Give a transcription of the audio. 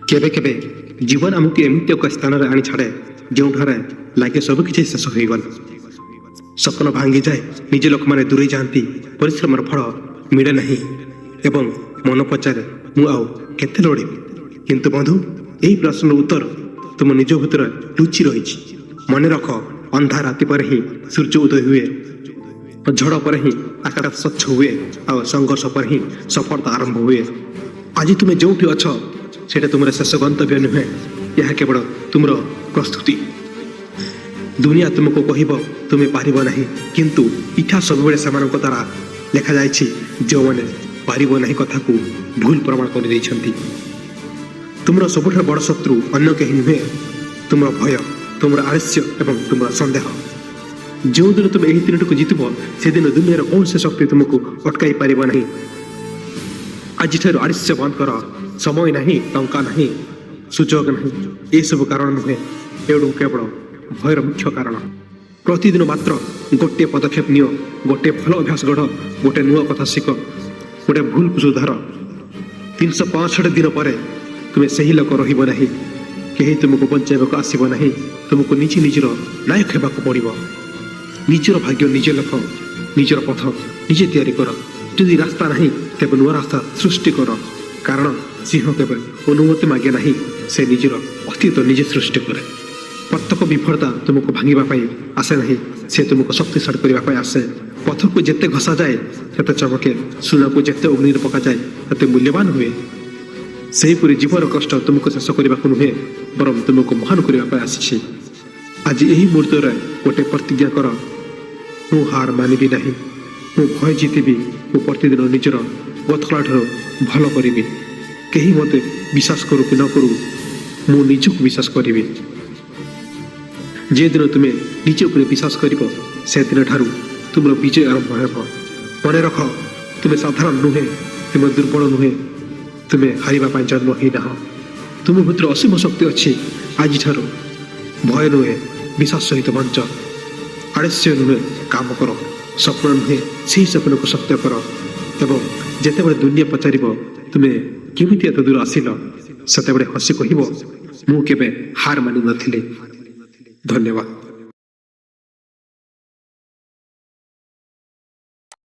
केबे केबे जीवन आमको एमती एक स्थान आनी छाड़े जो लगे सबकि शेष हो गला सपन भांगी जाए निज लोक मैंने दूरे जाती परिश्रम फल मिले ना एवं मन पचारे मुते लड़े किंतु बंधु यही प्रश्न उत्तर तुम निज भीतर लुचि रही मन रख अंधा राति पर ही सूर्य उदय हुए झड़ पर ही आकाश स्वच्छ हुए और संघर्ष पर ही सफलता आरंभ हुए आज तुम जो अच्छ से तुम शेष गंतव्य नुहे यह केवल तुम प्रस्तुति दुनिया तुमको कह तुम्हें पार ना किंतु इठा सब से द्वारा लिखा जाए जो मैंने पार ना कथा को भूल प्रमाण कर तुम सब बड़ शत्रु अन्य कहीं नुहे तुम भय तुम आलस्य एवं तुम सन्देह जो दिन तुम यही तीन को जीतब से दिन दुनिया कौन से शक्ति तुमको अटकाई पार ना आज आलस्य बंद कर समय ना टंका ना सुजोग ना ये सब कारण नुहे एवं केवल भयर मुख्य कारण प्रतिदिन मात्र गोटे पदक्षेप नियो गोटे भल अभ्यास गढ़ गोटे नुआ कथा शिख गोटे भूल को सुधार 365 दिन पर तुम्हें सही लोक रहा कहीं तुमको बचाइक आसब ना तुमको निजे निजर नायक होगा पड़ो निजर भाग्य निजे लेख निजर पथ निजे तैयारी कर जदि रास्ता ना तेब नुआ रास्ता सृष्टि कर कारण सिंह केवल अनुमति मागे ना से निजर अस्तित्व निजे सृष्टि करे प्रत्येक विफलता तुमको भांगापी आसे ना से तुमको शक्तिशाली करने आसे पथ को जिते घसा जाए से चमके सुना को जिते अग्नि पका जाए ते मूल्यवान हुए सेहीपरि जीवन कष्ट तुमको शेष करने नुहे बरम तुमको महान करने आसी आज यही मुहूर्त गोटे प्रतिज्ञा कर मु हार मानबी ना मु भय जीतबी मु प्रतिदिन निजर गतला भल करी कहीं मत विश्वास करू कि न करू मु निजक विश्वास करी जे दिन तुम्हें निज उपर विश्वास कर से दिन ठारू तुम विजय आरंभ हो मन रख तुम्हें साधारण नुहे तुम्हें दुर्बल नुहे तुम्हें हारिबा जन्म ही ना तुम भीतर असीम शक्ति अच्छी आज ठारू भय नुहे विश्वास सहित बंच आलस्य नुहे काम कर स्वप्न नुहे से स्वप्न को सत्य कर एवं जिते दुनिया पचार तुम्हें केमी एत दूर आसिल से हसी कह मुझे हार मानि नी धन्यवाद।